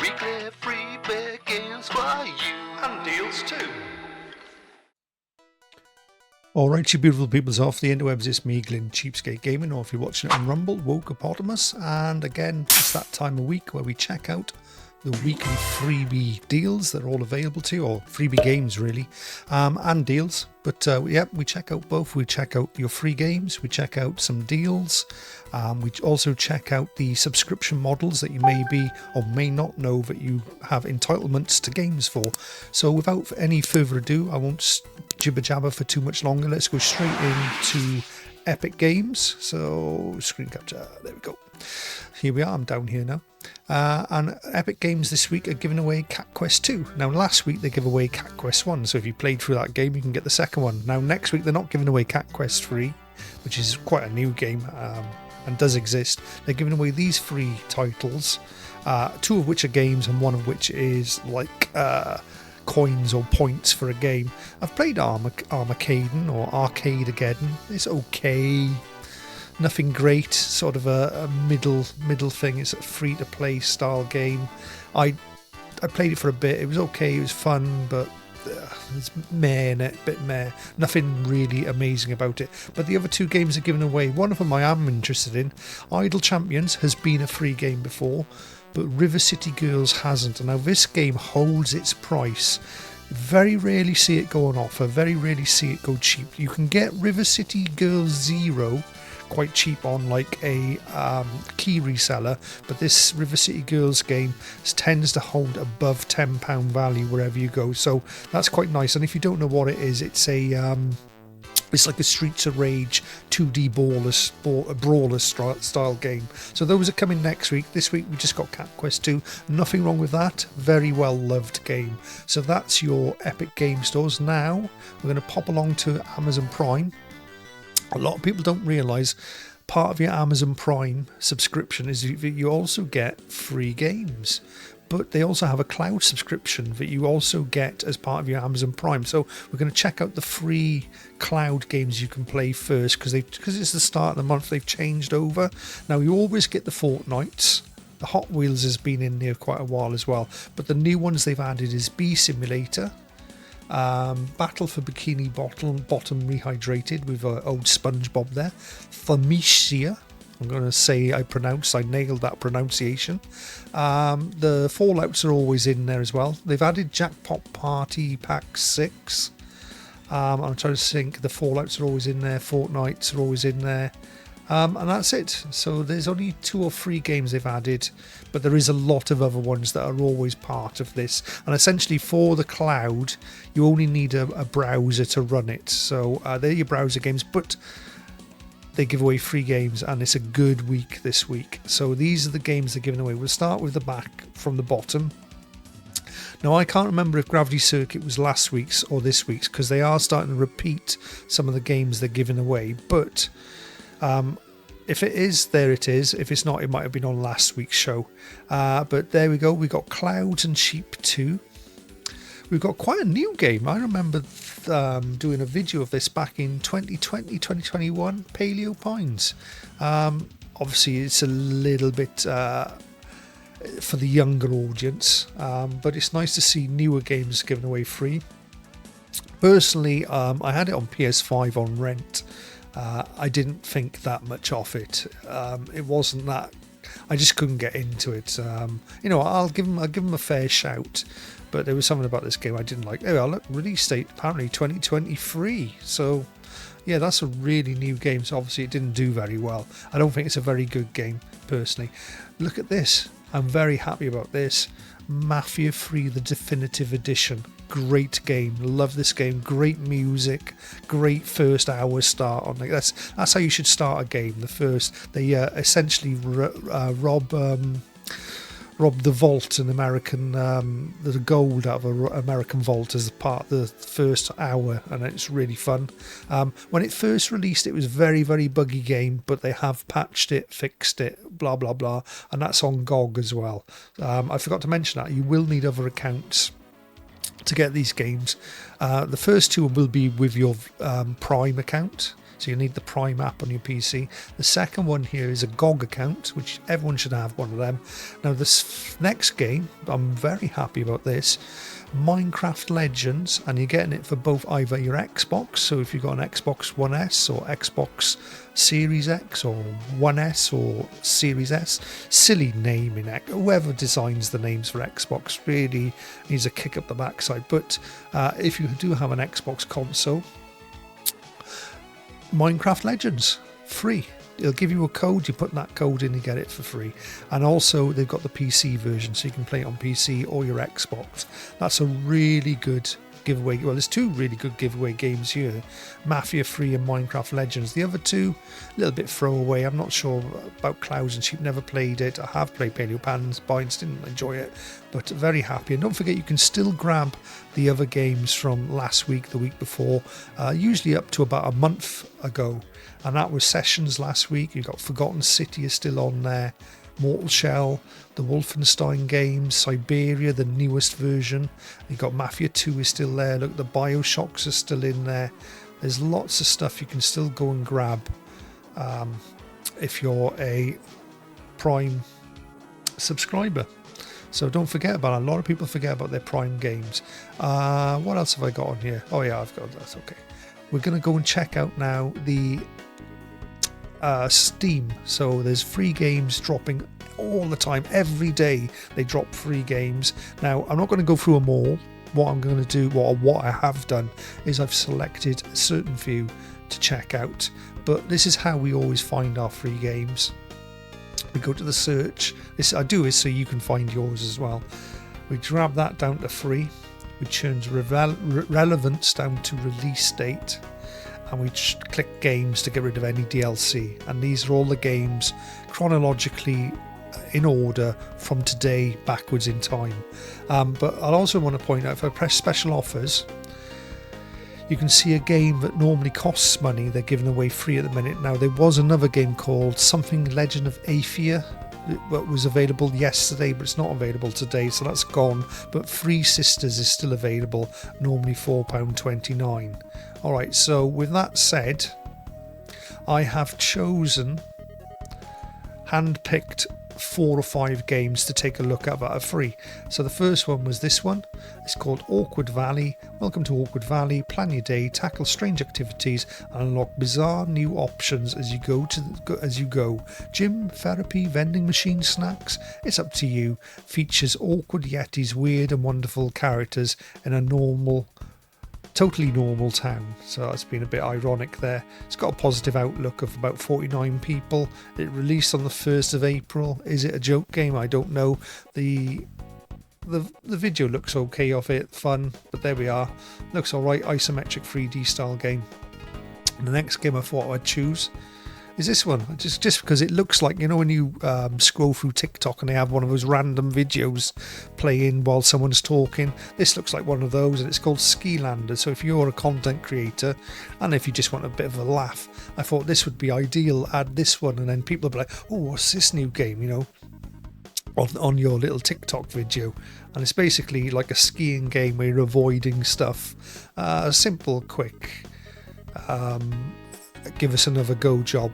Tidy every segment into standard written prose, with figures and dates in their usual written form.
Weekly Freebie games for you, and deals too. Alright, you beautiful peoples off the interwebs, it's me, Glyn, CheapSkate Gaming, or if you're watching it on Rumble, Wokeapotamus, and again, it's that time of week where we check out the weekly freebie deals that are all available to you, or freebie games really, and deals. But yeah, we check out both. We check out your free games, we check out some deals, we also check out the subscription models that you may be or may not know that you have entitlements to games for. So without any further ado, I won't jibber jabber for too much longer. Let's go straight into Epic Games. So screen capture, there we go. Here we are, I'm down here now. And Epic Games this week are giving away Cat Quest 2. Now last week they gave away Cat Quest 1, so if you played through that game you can get the second one. Now next week they're not giving away Cat Quest 3, which is quite a new game and does exist. They're giving away these 3 titles, 2 of which are games and 1 of which is like coins or points for a game. I've played Armageddon or Arcadegeddon. It's okay. Nothing great, sort of a middle thing. It's a free-to-play style game. I played it for a bit. It was okay. It was fun, but it's meh in it, a bit meh. Nothing really amazing about it. But the other 2 games are given away. One of them I am interested in. Idle Champions has been a free game before, but River City Girls hasn't. And now this game holds its price. Very rarely see it go on offer. Very rarely see it go cheap. You can get River City Girls 0 quite cheap on like a key reseller, but this River City Girls game tends to hold above £10 value wherever you go, so that's quite nice. And if you don't know what it is, it's a it's like a Streets of Rage 2D brawler style game. So those are coming next week. This week we just got Cat Quest 2. Nothing wrong with that. Very well loved game. So that's your Epic Game Stores. Now we're going to pop along to Amazon Prime. A lot of people don't realise part of your Amazon Prime subscription is that you also get free games. But they also have a cloud subscription that you also get as part of your Amazon Prime. So we're going to check out the free cloud games you can play first, because it's the start of the month. They've changed over. Now you always get the Fortnites. The Hot Wheels has been in there quite a while as well. But the new ones they've added is Bee Simulator, Battle for Bikini Bottom Rehydrated with old SpongeBob there, Thamicia. I'm going to say I nailed that pronunciation. The Fallouts are always in there as well. They've added Jackpot Party Pack 6. I'm trying to think. The Fallouts are always in there. Fortnites are always in there. And that's it. So there's only 2 or 3 games they've added, but there is a lot of other ones that are always part of this. And essentially for the cloud, you only need a browser to run it. So they're your browser games, but they give away free games, and it's a good week this week. So these are the games they're giving away. We'll start with the back from the bottom. Now I can't remember if Gravity Circuit was last week's or this week's, because they are starting to repeat some of the games they're giving away. But if it is, there it is. If it's not, it might have been on last week's show. But there we go. We got Clouds and Sheep 2. We've got quite a new game. I remember doing a video of this back in 2020, 2021, Paleo Pines. Obviously, it's a little bit for the younger audience, but it's nice to see newer games given away free. Personally, I had it on PS5 on rent. I didn't think that much of it. It wasn't that. I just couldn't get into it. I'll give them a fair shout. But there was something about this game I didn't like. Oh, look, release date apparently 2023. So, yeah, that's a really new game. So obviously it didn't do very well. I don't think it's a very good game, personally. Look at this. I'm very happy about this. Mafia 3, the definitive edition. Great game. Love this game. Great music. Great first hour start on it. That's how you should start a game. They essentially rob the vault, an American, the gold out of an American vault as part of the first hour, and it's really fun. When it first released, it was a very, very buggy game, but they have patched it, fixed it, blah, blah, blah, and that's on GOG as well. I forgot to mention that. You will need other accounts to get these games. The first 2 will be with your Prime account. so you need the Prime app on your PC. The second one here is a GOG account, which everyone should have one of them. Now this next game, I'm very happy about this, Minecraft Legends, and you're getting it for both either your Xbox, so if you've got an Xbox One S or Xbox Series X or One S or Series S, silly naming, whoever designs the names for Xbox really needs a kick up the backside. But if you do have an Xbox console, Minecraft Legends, free. It'll give you a code, you put that code in, you get it for free. And also they've got the PC version, so you can play it on PC or your Xbox. That's a really good giveaway. Well, there's two really good giveaway games here, Mafia 3 and Minecraft Legends. The other two, a little bit throwaway. I'm not sure about Clouds and Sheep, never played it. I have played Paleo Pans, Binds, didn't enjoy it, but very happy. And don't forget, you can still grab the other games from last week, the week before, usually up to about a month ago. And that was Sessions last week. You've got Forgotten City is still on there, Mortal Shell, the Wolfenstein games, Siberia, the newest version. You've got Mafia 2 is still there. Look, the Bioshocks are still in there. There's lots of stuff you can still go and grab if you're a Prime subscriber. So don't forget about it. A lot of people forget about their Prime games. What else have I got on here? Oh yeah, I've got that. Okay. We're going to go and check out now the Steam. So there's free games dropping all the time. Every day they drop free games. Now I'm not going to go through them all. What I'm going to do, what I have done, is I've selected a certain few to check out. But this is how we always find our free games. We go to the search. This I do is so you can find yours as well. We grab that down to free. We change relevance down to release date, and we click games to get rid of any DLC. And these are all the games chronologically in order from today backwards in time. But I'll also want to point out, if I press special offers, you can see a game that normally costs money, they're giving away free at the minute. Now there was another game called something Legend of Aethia that was available yesterday, but it's not available today, so that's gone. But Free Sisters is still available, normally £4.29. Alright, so with that said, I have chosen, hand-picked 4 or 5 games to take a look at that are free. So the first one was this one. It's called Awkward Valley. Welcome to Awkward Valley. Plan your day, tackle strange activities, and unlock bizarre new options as you go. Gym, therapy, vending machine, snacks. It's up to you. Features awkward yetis, weird and wonderful characters in a totally normal town. So that's been a bit ironic there. It's got a positive outlook of about 49 people. It released on the 1st of April. Is it a joke game? I don't know. The video looks okay of it, fun, but there we are. Looks alright, isometric 3D style game. And the next game I thought I'd choose is this one, just because it looks like, you know, when you scroll through TikTok and they have one of those random videos playing while someone's talking. This looks like one of those, and it's called Skilander. So if you're a content creator and if you just want a bit of a laugh, I thought this would be ideal. Add this one, and then people will be like, oh, what's this new game, you know, on your little TikTok video. And it's basically like a skiing game where you're avoiding stuff. Simple, quick, give us another go job.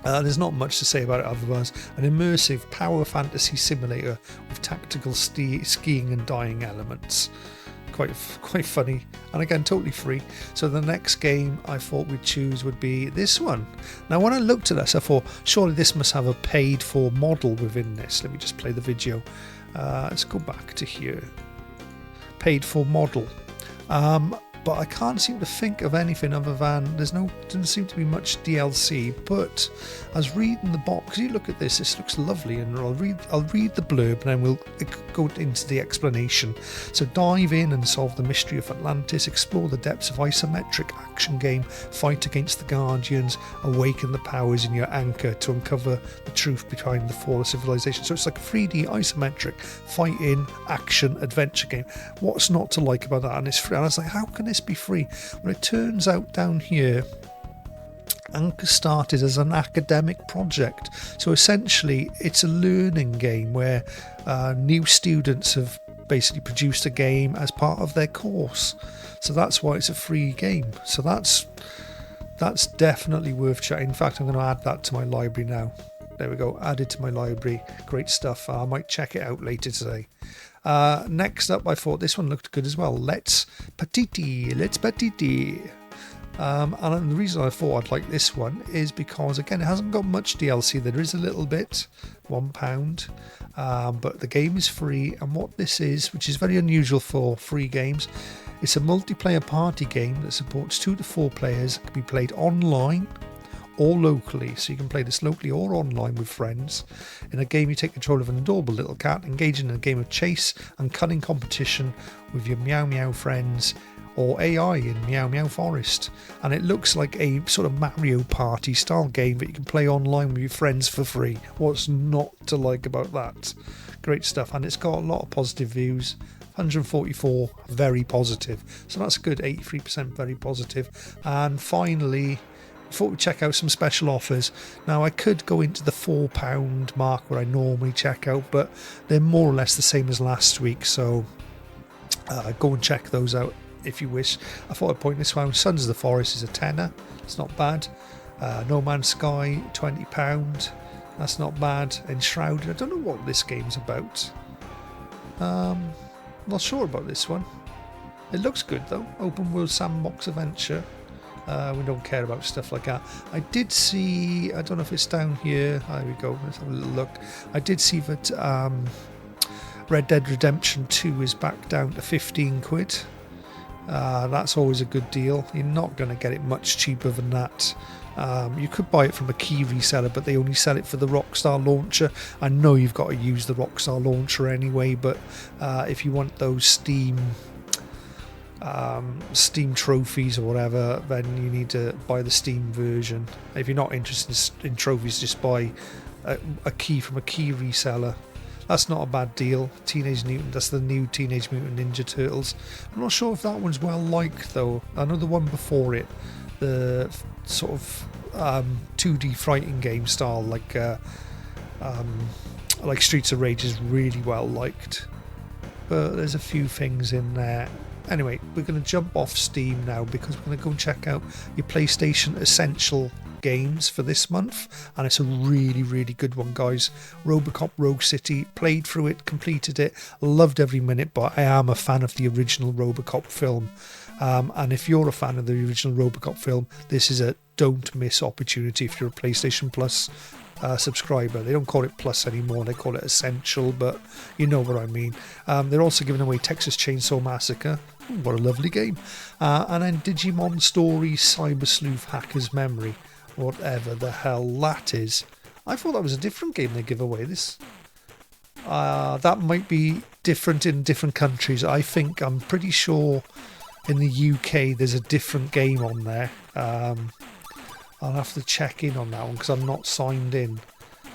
There's not much to say about it otherwise. An immersive power fantasy simulator with tactical skiing and dying elements. Quite funny, and again totally free. So the next game I thought we'd choose would be this one. Now when I looked at this, I thought surely this must have a paid for model within this. Let me just play the video. Let's go back to here. Paid for model. But I can't seem to think of anything other than doesn't seem to be much DLC. But I was reading the box. You look at this. This looks lovely, and I'll read the blurb, and then we'll go into the explanation. So dive in and solve the mystery of Atlantis. Explore the depths of isometric action game. Fight against the Guardians. Awaken the powers in your anchor to uncover the truth behind the fall of civilization. So it's like a 3D isometric fight-in action adventure game. What's not to like about that? And it's free. And I was like, how can this be free? Well, it turns out down here, Anchor started as an academic project. So essentially it's a learning game where new students have basically produced a game as part of their course. So that's why it's a free game. So that's That's definitely worth checking. In fact, I'm going to add that to my library now. There we go, added to my library. Great stuff. I might check it out later today. Next up, I thought this one looked good as well. Let's Patiti. And the reason I thought I'd like this one is because, again, it hasn't got much DLC. There is a little bit, £1, but the game is free. And what this is, which is very unusual for free games, it's a multiplayer party game that supports 2 to 4 players. It can be played online or locally, so you can play this locally or online with friends. In a game, you take control of an adorable little cat, engaging in a game of chase and cunning competition with your Meow Meow friends or AI in Meow Meow Forest. And it looks like a sort of Mario Party style game that you can play online with your friends for free. What's not to like about that? Great stuff. And it's got a lot of positive views. 144 very positive, so that's good. 83% very positive. And finally, thought we'd check out some special offers. Now, I could go into the £4 mark where I normally check out, but they're more or less the same as last week, so go and check those out if you wish. I thought I'd point this one. Sons of the Forest is a tenner. It's not bad. No Man's Sky, £20. That's not bad. Enshrouded, I don't know what this game's about. Not sure about this one. It looks good though. Open world sandbox adventure. We don't care about stuff like that. I did see, I don't know if it's down here. There we go. Let's have a little look. I did see that Red Dead Redemption 2 is back down to 15 quid. That's always a good deal. You're not going to get it much cheaper than that. You could buy it from a key reseller, but they only sell it for the Rockstar launcher. I know you've got to use the Rockstar launcher anyway, but if you want those Steam trophies or whatever, then you need to buy the Steam version. If you're not interested in trophies, just buy a key from a key reseller. That's not a bad deal. Teenage Mutant, that's the new Teenage Mutant Ninja Turtles. I'm not sure if that one's well liked though. I know the one before it, the sort of 2D fighting game style, like Streets of Rage, is really well liked. But there's a few things in there. Anyway, we're going to jump off Steam now because we're going to go and check out your PlayStation Essential games for this month, and it's a really, really good one, guys. Robocop Rogue City, played through it, completed it, loved every minute, but I am a fan of the original Robocop film. And if you're a fan of the original Robocop film, this is a don't miss opportunity if you're a PlayStation Plus subscriber. They don't call it Plus anymore, they call it Essential, but you know what I mean. They're also giving away Texas Chainsaw Massacre. Ooh, what a lovely game. And then Digimon Stories Cyber Sleuth Hacker's Memory, whatever the hell that is. I thought that was a different game they give away. This that might be different in different countries. I'm pretty sure in the UK there's a different game on there. I'll have to check in on that one because I'm not signed in.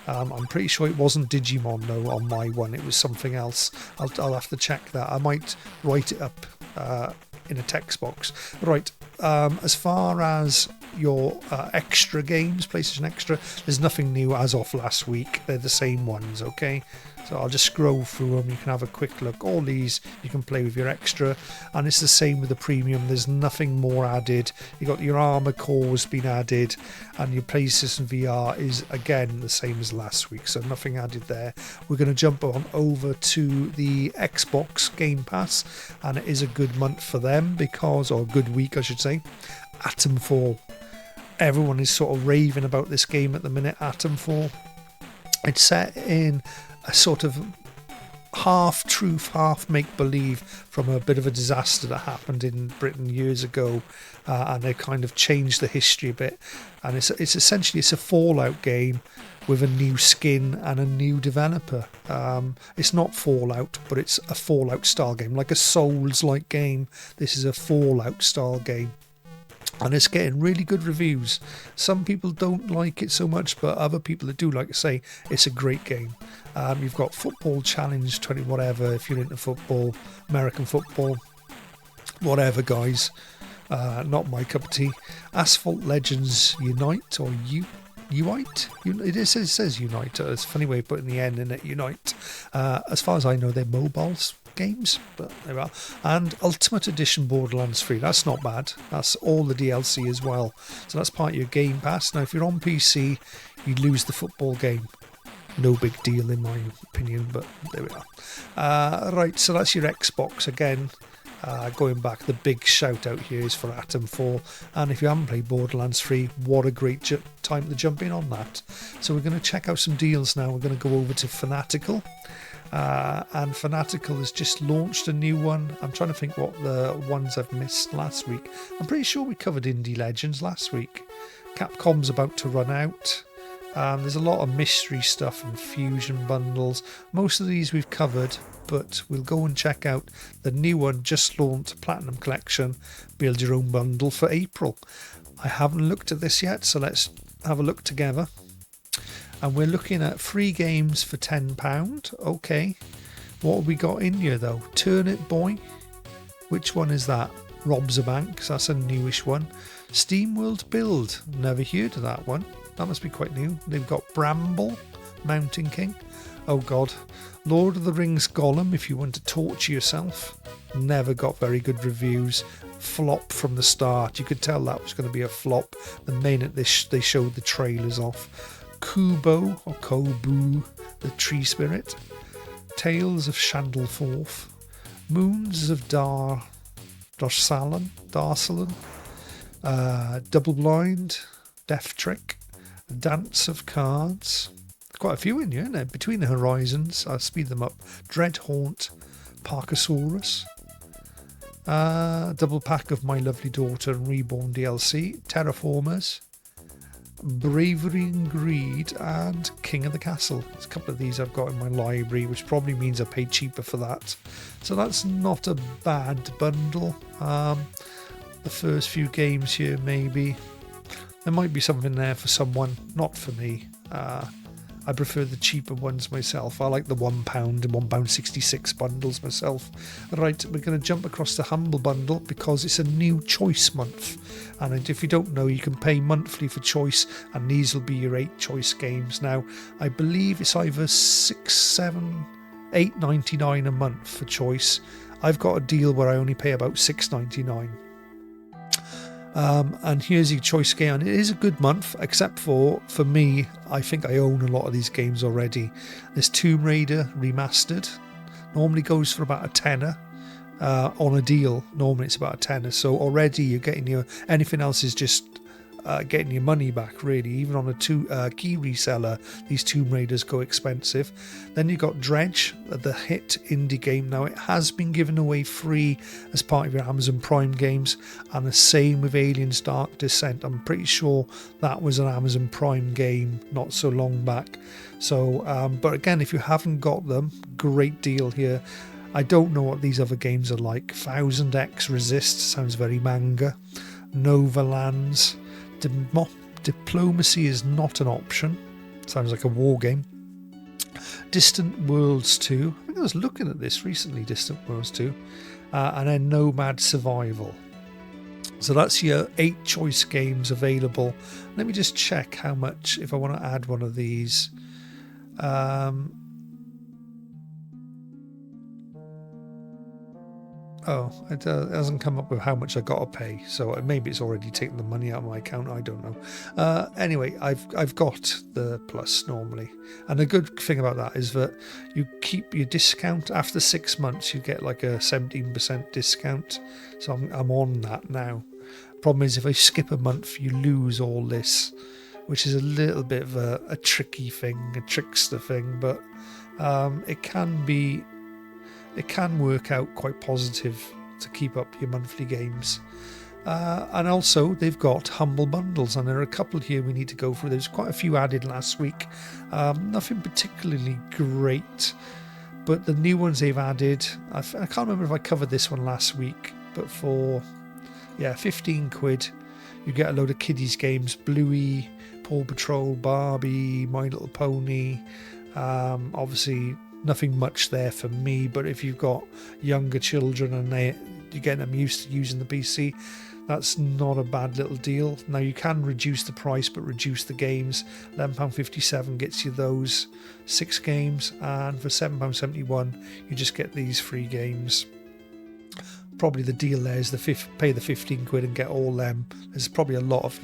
I'm pretty sure it wasn't Digimon though on my one. It was something else. I'll have to check that. I might write it up in a text box. Right, as far as your extra games, PlayStation Extra, there's nothing new as of last week. They're the same ones, okay? So I'll just scroll through them. You can have a quick look. All these you can play with your extra, and it's the same with the premium. There's nothing more added. You got your Armored Core's been added, and your PlayStation VR is again the same as last week. So nothing added there. We're going to jump on over to the Xbox Game Pass, and it is a good month for them or a good week, I should say. Atomfall. Everyone is sort of raving about this game at the minute. Atomfall. It's set in a sort of half truth, half make believe from a bit of a disaster that happened in Britain years ago, and they kind of changed the history a bit. And it's essentially a Fallout game with a new skin and a new developer. It's not Fallout, but it's a Fallout style game, like a Souls-like game. This is a Fallout style game. And it's getting really good reviews. Some people don't like it so much, but other people that do like it say it's a great game. You've got Football Challenge 20 whatever, if you're into football, American football, whatever, guys. Not my cup of tea. Asphalt Legends Unite, or Unite? It says Unite. It's a funny way of putting the N in it, Unite. As far as I know, they're mobiles. games, but there we are. And Ultimate Edition Borderlands 3, that's not bad. That's all the DLC as well. So that's part of your Game Pass. Now, if you're on PC, you lose the football game. No big deal in my opinion, but there we are. Right, so that's your Xbox again. Going back, the big shout out here is for Atom 4, and if you haven't played Borderlands 3, what a great time to jump in on that. So we're going to check out some deals now. We're going to go over to Fanatical, and Fanatical has just launched a new one. I'm trying to think what the ones I've missed last week. I'm pretty sure we covered Indie Legends last week. Capcom's about to run out. There's a lot of mystery stuff and fusion bundles. Most of these we've covered, but we'll go and check out the new one just launched, Platinum Collection, build your own bundle for April. I haven't looked at this yet, so let's have a look together. And we're looking at 3 games for £10. Okay, what have we got in here though? Turnip Boy, which one is that? Robs a Bank, so that's a newish one. Steam World Build, never heard of that one. That must be quite new. They've got Bramble, Mountain King. Oh God. Lord of the Rings Gollum, if you want to torture yourself. Never got very good reviews. Flop from the start. You could tell that was going to be a flop the minute they showed the trailers off. Kubo, or Kobu, the Tree Spirit. Tales of Shandleforth. Moons of Darsalan. Double Blind. Death Trick. Dance of Cards. Quite a few in here, isn't there? Between the Horizons, I'll speed them up. Dread Haunt, Parkasaurus, double pack of My Lovely Daughter and Reborn DLC, Terraformers, Bravery and Greed, and King of the Castle. There's a couple of these I've got in my library, which probably means I paid cheaper for that. So that's not a bad bundle. The first few games here, maybe. There might be something there for someone, not for me. I prefer the cheaper ones myself. I like the £1 and £1.66 bundles myself. Right, we're going to jump across the Humble Bundle because it's a new choice month. And if you don't know, you can pay monthly for choice, and these will be your 8 choice games. Now, I believe it's either $8.99 a month for choice. I've got a deal where I only pay about $6.99. And here's your choice game, and it is a good month, except for me, I think I own a lot of these games already. There's Tomb Raider Remastered, normally goes for about a tenner. On a deal, normally it's about a tenner, so already you're getting anything else is just getting your money back, really. Even on a key reseller, these Tomb Raiders go expensive. Then you got Dredge, the hit indie game. Now, it has been given away free as part of your Amazon Prime games, and the same with Aliens Dark Descent. I'm pretty sure that was an Amazon Prime game not so long back. So, but again, if you haven't got them, great deal here. I don't know what these other games are like. 1000X Resist sounds very manga. Nova Lands. Diplomacy is not an option. Sounds like a war game. Distant Worlds 2. I think I was looking at this recently, Distant Worlds 2. And then Nomad Survival. So that's your 8 choice games available. Let me just check how much, if I want to add one of these. Oh, it hasn't come up with how much I got to pay, so maybe it's already taken the money out of my account. I don't know. Anyway, I've got the Plus normally, and the good thing about that is that you keep your discount after 6 months. You get like a 17% discount, so I'm on that now. Problem is, if I skip a month, you lose all this, which is a little bit of a tricky thing, a trickster thing, but it can work out quite positive to keep up your monthly games. And also, they've got Humble Bundles, and there are a couple here we need to go through. There's quite a few added last week. Nothing particularly great, but the new ones they've added, I can't remember if I covered this one last week, but for 15 quid, you get a load of kiddies games: Bluey, Paw Patrol, Barbie, My Little Pony. Obviously, nothing much there for me, but if you've got younger children and you're getting them used to using the PC, That's not a bad little deal. Now you can reduce the price, but reduce the games. £11.57 gets you those 6 games, and for £7.71 you just get these 3 games. Probably the deal there is pay the 15 quid and get all them. There's probably a lot of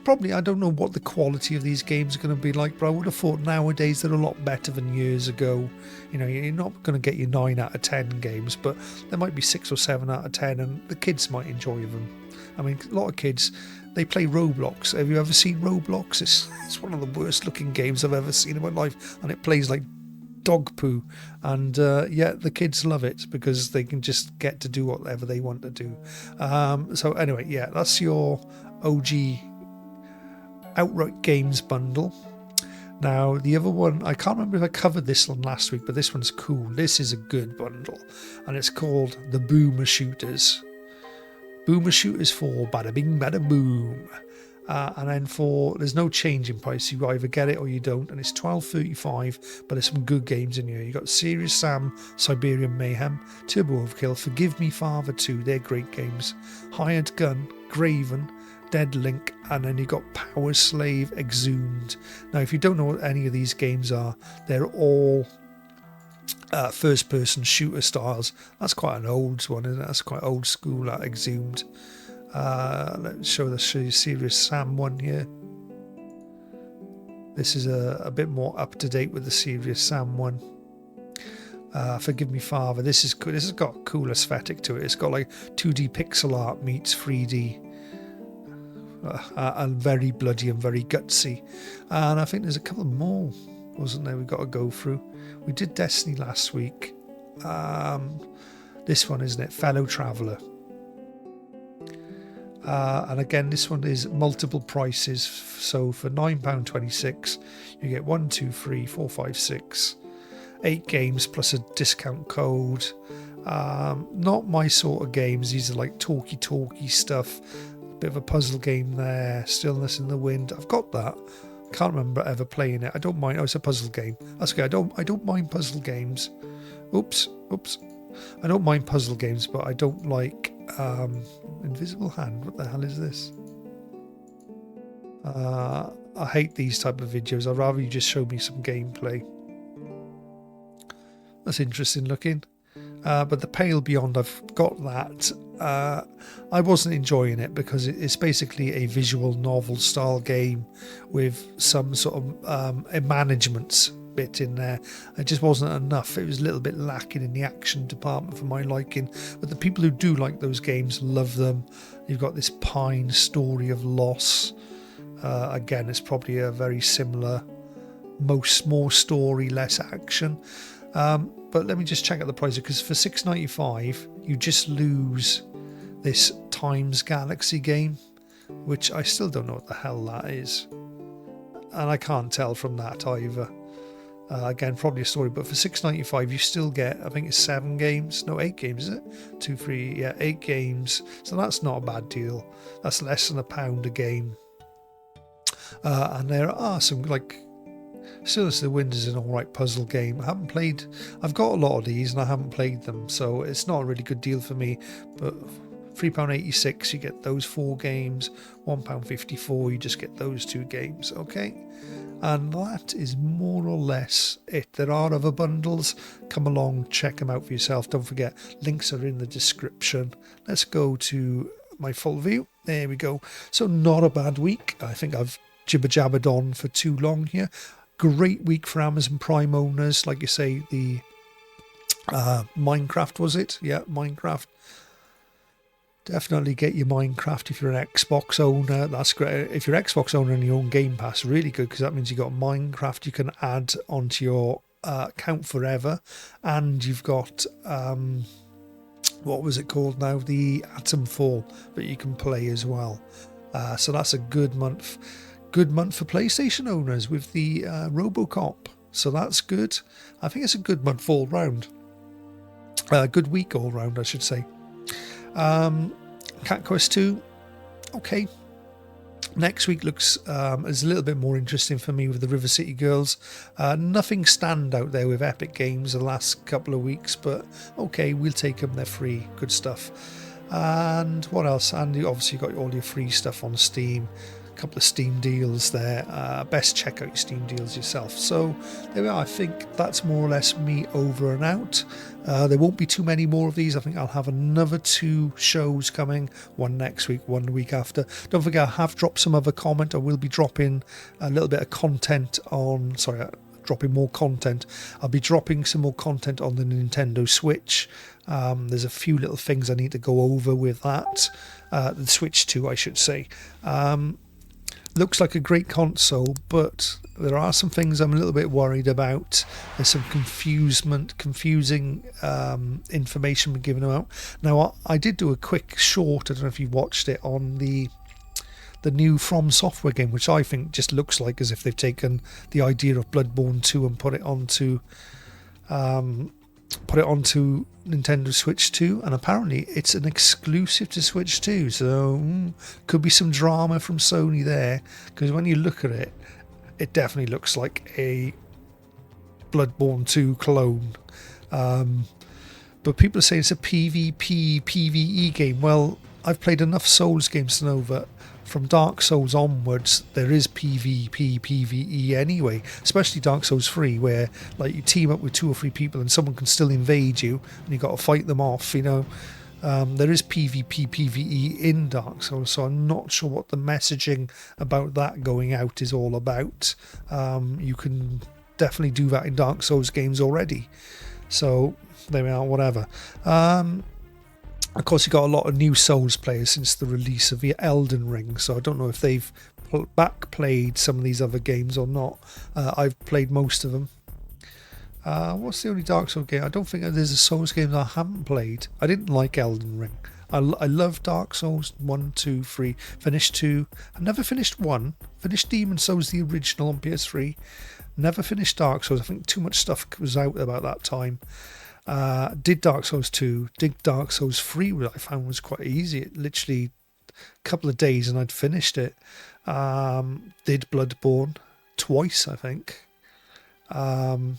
probably, I don't know what the quality of these games are going to be like, but I would have thought nowadays they're a lot better than years ago. You know, you're not going to get your 9 out of 10 games, but there might be 6 or 7 out of 10, and the kids might enjoy them. I mean, a lot of kids, they play Roblox. Have you ever seen Roblox? It's one of the worst looking games I've ever seen in my life, and it plays like dog poo, and yeah, the kids love it because they can just get to do whatever they want to do. So anyway, yeah, that's your OG Outright Games bundle. Now the other one, I can't remember if I covered this one last week, but this one's cool. This is a good bundle, and it's called the Boomer Shooters. Boomer Shooters for bada bing bada boom. And then there's no change in price. You either get it or you don't, and it's $12.35, but there's some good games in here. You got Serious Sam, Siberian Mayhem, Turbo Overkill, Forgive Me Father 2, they're great games, Hired Gun, Graven, Dead Link, and then you got Power Slave, Exhumed. Now if you don't know what any of these games are, they're all first person shooter styles. That's quite an old one, isn't it? That's quite old school, that Exhumed. Let's show the Serious Sam one here. This is a bit more up to date with the Serious Sam one. Forgive Me Father, this is cool. This has got a cool aesthetic to it. It's got like 2D pixel art meets 3D, and very bloody and very gutsy. And I think there's a couple more, wasn't there, we've got to go through. We did Destiny last week. This one, isn't it, Fellow Traveller. And again, this one is multiple prices. So for £9.26 you get 1, 2, 3, 4, 5, 6, 8 games plus a discount code. Not my sort of games. These are like talky stuff. Bit of a puzzle game there. Stillness in the Wind, I've got that. Can't remember ever playing it. I don't mind. Oh, it's a puzzle game. That's okay. I don't mind puzzle games. Oops. I don't mind puzzle games, but I don't like Invisible Hand. What the hell is this? I hate these type of videos. I'd rather you just show me some gameplay. That's interesting looking. But the Pale Beyond, I've got that. I wasn't enjoying it because it's basically a visual novel style game with some sort of management bit in there. It just wasn't enough. It was a little bit lacking in the action department for my liking, but the people who do like those games love them. You've got this Pine Story of Loss. Again, it's probably a very similar, more story, less action. But let me just check out the price, because for $6.95 you just lose this Times Galaxy game, which I still don't know what the hell that is, and I can't tell from that either. Again, probably a story, but for $6.95 you still get, I think it's 8 games, is it? 2, 3, yeah, 8 games. So that's not a bad deal. That's less than £1 a game. And there are some, like, Stillness in the Wind is an alright puzzle game. I've got a lot of these and I haven't played them, so it's not a really good deal for me. But £3.86 you get those 4 games, £1.54 you just get those 2 games, okay? And that is more or less it. There are other bundles. Come along, check them out for yourself. Don't forget, links are in the description. Let's go to my full view. There we go. So not a bad week. I think I've jibber-jabbered on for too long here. Great week for Amazon Prime owners. Like you say, the Minecraft, was it? Yeah, Minecraft. Definitely get your Minecraft if you're an Xbox owner. That's great. If you're an Xbox owner and you own Game Pass, really good, because that means you've got Minecraft you can add onto your account forever. And you've got, what was it called now? The Atomfall that you can play as well. So that's a good month. Good month for PlayStation owners with the RoboCop. So that's good. I think it's a good month all round. Good week all round, I should say. Cat Quest 2, okay. Next week looks is a little bit more interesting for me with the River City Girls. Nothing stand out there with Epic Games the last couple of weeks, but okay, we'll take them. They're free. Good stuff. And what else? And you obviously got all your free stuff on Steam. A couple of Steam deals there. Best check out your Steam deals yourself. So there we are. I think that's more or less me over and out. There won't be too many more of these. I think I'll have another 2 shows coming. One next week, one the week after. Don't forget, I have dropped some other comment. I will be dropping a little bit of content on... Sorry, dropping more content. I'll be dropping some more content on the Nintendo Switch. There's a few little things I need to go over with that. The Switch 2, I should say. Looks like a great console, but there are some things I'm a little bit worried about. There's some confusing information being given out. Now, I did do a quick short, I don't know if you watched it, on the new From Software game, which I think just looks like as if they've taken the idea of Bloodborne 2 and put it onto Nintendo Switch 2, and apparently it's an exclusive to Switch 2, so could be some drama from Sony there, because when you look at it, it definitely looks like a Bloodborne 2 clone. But people are saying it's a PvP, PvE game. Well, I've played enough Souls games to know that from Dark Souls onwards, there is PvP, PvE anyway, especially Dark Souls 3, where like you team up with 2 or 3 people and someone can still invade you and you've got to fight them off, you know. There is PvP, PvE in Dark Souls, so I'm not sure what the messaging about that going out is all about. You can definitely do that in Dark Souls games already. So, there we are, whatever. Of course, you've got a lot of new Souls players since the release of the Elden Ring, so I don't know if they've back-played some of these other games or not. I've played most of them. What's the only Dark Souls game? I don't think there's a Souls game that I haven't played. I didn't like Elden Ring. I love Dark Souls 1, 2, 3. Finished 2. I never finished 1. Finished Demon Souls, the original, on PS3. Never finished Dark Souls. I think too much stuff was out about that time. Did Dark Souls 2, did Dark Souls 3, which I found was quite easy. It literally a couple of days and I'd finished it. Did Bloodborne twice, I think. And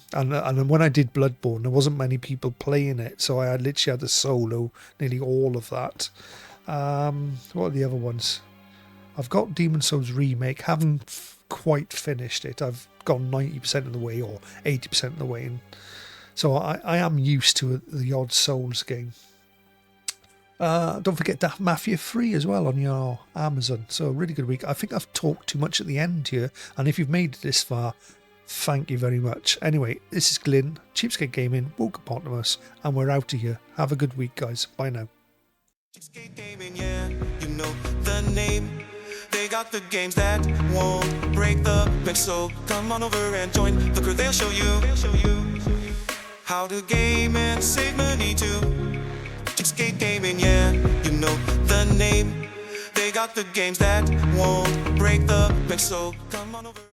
when I did Bloodborne, there wasn't many people playing it, so I literally had to solo nearly all of that. What are the other ones? I've got Demon Souls Remake, haven't quite finished it. I've gone 90% of the way or 80% of the way, and so I am used to the odd Souls game. Don't forget Daft Mafia 3 as well on your Amazon. So a really good week. I think I've talked too much at the end here, and if you've made it this far, thank you very much. Anyway, this is Glyn, CheapSkate Gaming, Wokeapotamus, and we're out of here. Have a good week, guys. Bye now. CheapSkate Gaming, yeah, you know the name. They got the games that won't break the bank, so come on over and join the crew. They'll show you how to game and save money too. CheapSkate Gaming, yeah, you know the name. They got the games that won't break the bank, so come on over.